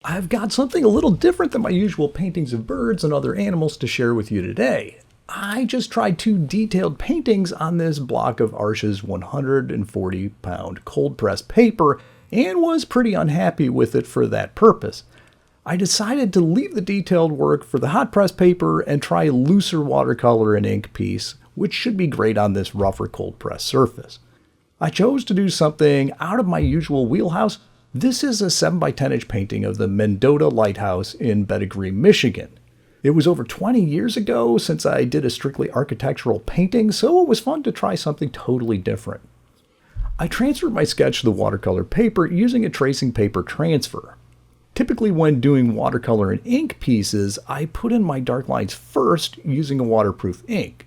I've got something a little different than my usual paintings of birds and other animals to share with you today. I just tried two detailed paintings on this block of Arches 140-pound cold-pressed paper and was pretty unhappy with it for that purpose. I decided to leave the detailed work for the hot press paper and try a looser watercolor and ink piece, which should be great on this rougher cold press surface. I chose to do something out of my usual wheelhouse. This is a 7 by 10 inch painting of the Mendota Lighthouse in Bete Grise, Michigan. It was over 20 years ago since I did a strictly architectural painting, so it was fun to try something totally different. I transferred my sketch to the watercolor paper using a tracing paper transfer. Typically when doing watercolor and ink pieces, I put in my dark lines first using a waterproof ink.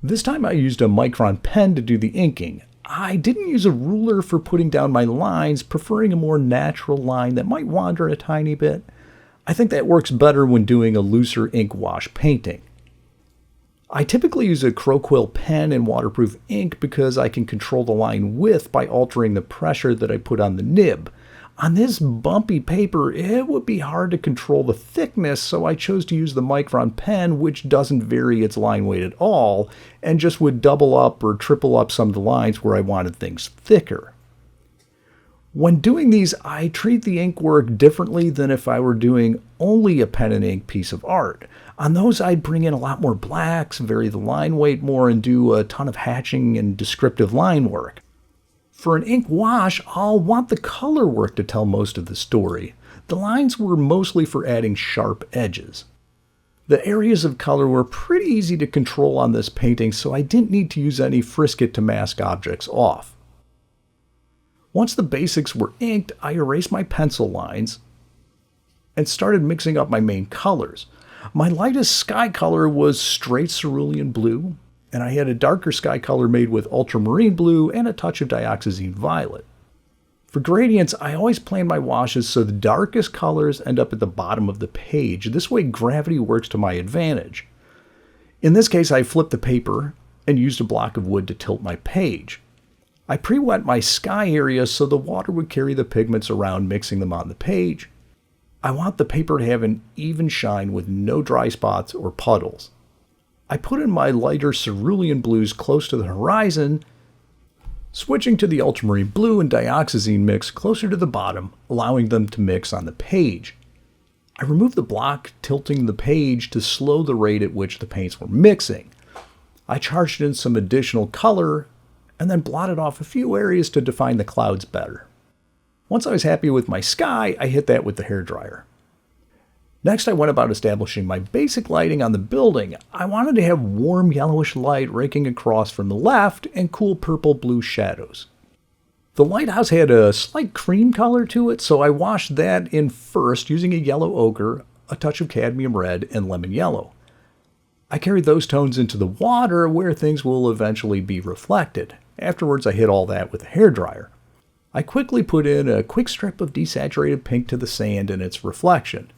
This time I used a micron pen to do the inking. I didn't use a ruler for putting down my lines, preferring a more natural line that might wander a tiny bit. I think that works better when doing a looser ink wash painting. I typically use a crowquill pen and waterproof ink because I can control the line width by altering the pressure that I put on the nib. On this bumpy paper, it would be hard to control the thickness, so I chose to use the micron pen, which doesn't vary its line weight at all, and just would double up or triple up some of the lines where I wanted things thicker. When doing these, I treat the ink work differently than if I were doing only a pen and ink piece of art. On those, I'd bring in a lot more blacks, vary the line weight more, and do a ton of hatching and descriptive line work. For an ink wash, I'll want the color work to tell most of the story. The lines were mostly for adding sharp edges. The areas of color were pretty easy to control on this painting, so I didn't need to use any frisket to mask objects off. Once the basics were inked, I erased my pencil lines and started mixing up my main colors. My lightest sky color was straight cerulean blue, and I had a darker sky color made with ultramarine blue and a touch of dioxazine violet. For gradients, I always plan my washes so the darkest colors end up at the bottom of the page. This way gravity works to my advantage. In this case, I flipped the paper and used a block of wood to tilt my page. I pre-wet my sky area so the water would carry the pigments around, mixing them on the page. I want the paper to have an even shine with no dry spots or puddles. I put in my lighter cerulean blues close to the horizon, switching to the ultramarine blue and dioxazine mix closer to the bottom, allowing them to mix on the page. I removed the block, tilting the page to slow the rate at which the paints were mixing. I charged in some additional color and then blotted off a few areas to define the clouds better. Once I was happy with my sky, I hit that with the hairdryer. Next, I went about establishing my basic lighting on the building. I wanted to have warm yellowish light raking across from the left and cool purple-blue shadows. The lighthouse had a slight cream color to it, so I washed that in first using a yellow ochre, a touch of cadmium red, and lemon yellow. I carried those tones into the water where things will eventually be reflected. Afterwards, I hit all that with a hairdryer. I quickly put in a quick strip of desaturated pink to the sand and its reflection.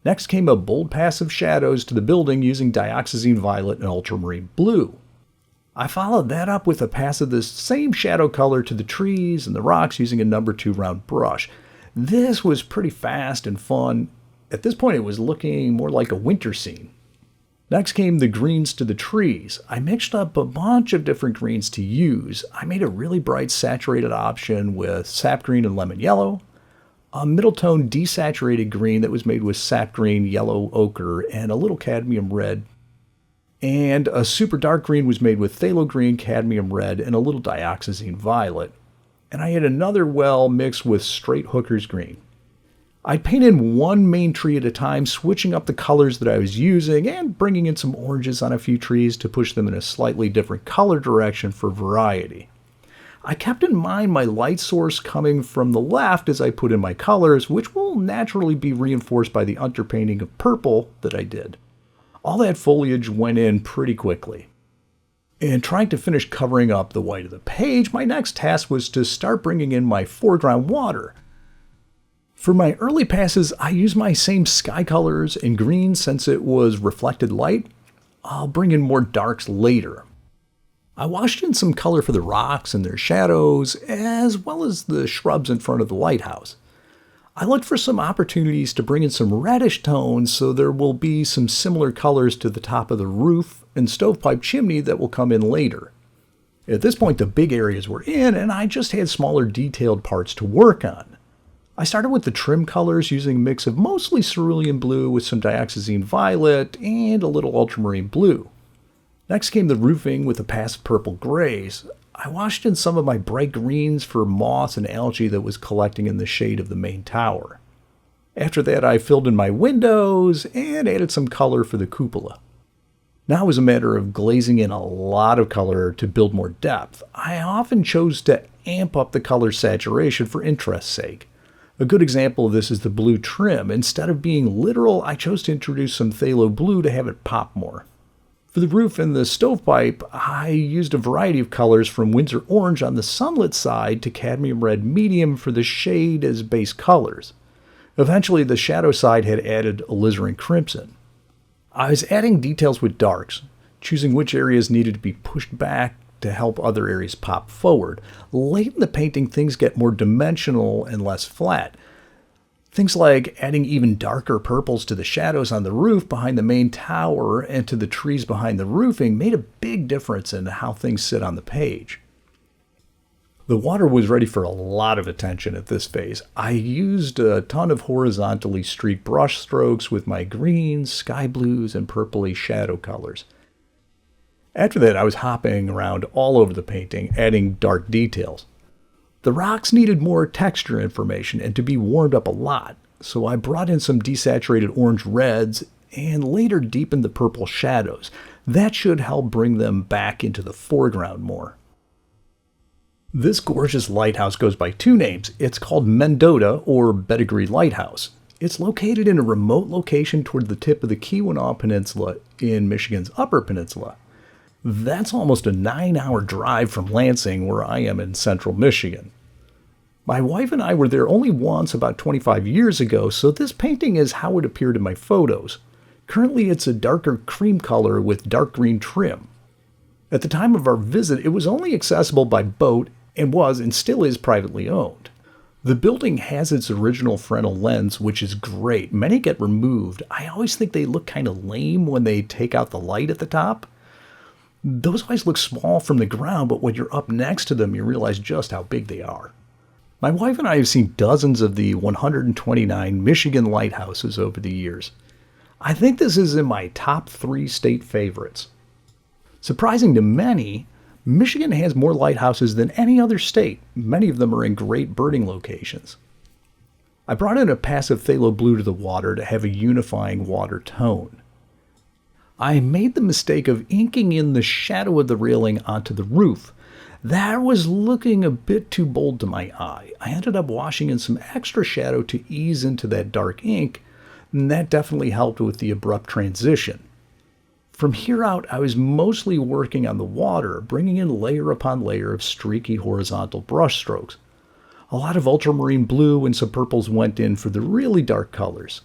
Next came a bold pass of shadows to the building using dioxazine violet and ultramarine blue. I followed that up with a pass of this same shadow color to the trees and the rocks using a number 2 round brush. This was pretty fast and fun. At this point it was looking more like a winter scene. Next came the greens to the trees. I mixed up a bunch of different greens to use. I made a really bright saturated option with sap green and lemon yellow, a middle tone desaturated green that was made with sap green, yellow ochre, and a little cadmium red. And a super dark green was made with phthalo green, cadmium red, and a little dioxazine violet. And I had another well mixed with straight hooker's green. I'd paint in one main tree at a time, switching up the colors that I was using and bringing in some oranges on a few trees to push them in a slightly different color direction for variety. I kept in mind my light source coming from the left as I put in my colors, which will naturally be reinforced by the underpainting of purple that I did. All that foliage went in pretty quickly. In trying to finish covering up the white of the page, my next task was to start bringing in my foreground water. For my early passes, I used my same sky colors and greens since it was reflected light. I'll bring in more darks later. I washed in some color for the rocks and their shadows, as well as the shrubs in front of the lighthouse. I looked for some opportunities to bring in some reddish tones so there will be some similar colors to the top of the roof and stovepipe chimney that will come in later. At this point, the big areas were in, and I just had smaller detailed parts to work on. I started with the trim colors using a mix of mostly cerulean blue with some dioxazine violet and a little ultramarine blue. Next came the roofing with a passive purple grays. I washed in some of my bright greens for moss and algae that was collecting in the shade of the main tower. After that, I filled in my windows and added some color for the cupola. Now it was a matter of glazing in a lot of color to build more depth. I often chose to amp up the color saturation for interest's sake. A good example of this is the blue trim. Instead of being literal, I chose to introduce some phthalo blue to have it pop more. For the roof and the stovepipe, I used a variety of colors from Windsor Orange on the sunlit side to cadmium red medium for the shade as base colors. Eventually, the shadow side had added alizarin crimson. I was adding details with darks, choosing which areas needed to be pushed back to help other areas pop forward. Late in the painting, things get more dimensional and less flat. Things like adding even darker purples to the shadows on the roof behind the main tower and to the trees behind the roofing made a big difference in how things sit on the page. The water was ready for a lot of attention at this phase. I used a ton of horizontally streaked brush strokes with my greens, sky blues, and purpley shadow colors. After that, I was hopping around all over the painting, adding dark details. The rocks needed more texture information and to be warmed up a lot, so I brought in some desaturated orange reds and later deepened the purple shadows. That should help bring them back into the foreground more. This gorgeous lighthouse goes by two names. It's called Mendota or Bete Grise Lighthouse. It's located in a remote location toward the tip of the Keweenaw Peninsula in Michigan's Upper Peninsula. That's almost a 9-hour drive from Lansing, where I am in central Michigan. My wife and I were there only once about 25 years ago, so this painting is how it appeared in my photos. Currently, it's a darker cream color with dark green trim. At the time of our visit, it was only accessible by boat and was and still is privately owned. The building has its original Fresnel lens, which is great. Many get removed. I always think they look kind of lame when they take out the light at the top. Those always look small from the ground, but when you're up next to them, you realize just how big they are. My wife and I have seen dozens of the 129 Michigan lighthouses over the years. I think this is in my top 3 state favorites. Surprising to many, Michigan has more lighthouses than any other state. Many of them are in great birding locations. I brought in a passive phthalo blue to the water to have a unifying water tone. I made the mistake of inking in the shadow of the railing onto the roof. That was looking a bit too bold to my eye. I ended up washing in some extra shadow to ease into that dark ink, and that definitely helped with the abrupt transition. From here out, I was mostly working on the water, bringing in layer upon layer of streaky horizontal brush strokes. A lot of ultramarine blue and some purples went in for the really dark colors.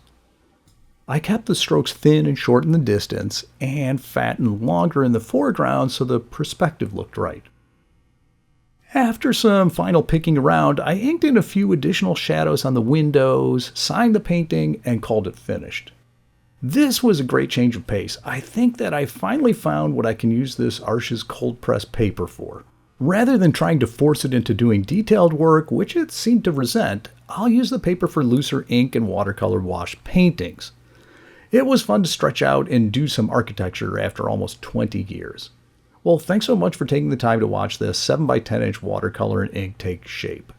I kept the strokes thin and short in the distance and fat and longer in the foreground so the perspective looked right. After some final picking around, I inked in a few additional shadows on the windows, signed the painting, and called it finished. This was a great change of pace. I think that I finally found what I can use this Arches cold press paper for. Rather than trying to force it into doing detailed work, which it seemed to resent, I'll use the paper for looser ink and watercolor wash paintings. It was fun to stretch out and do some architecture after almost 20 years. Well, thanks so much for taking the time to watch this 7x10 inch watercolor and ink take shape.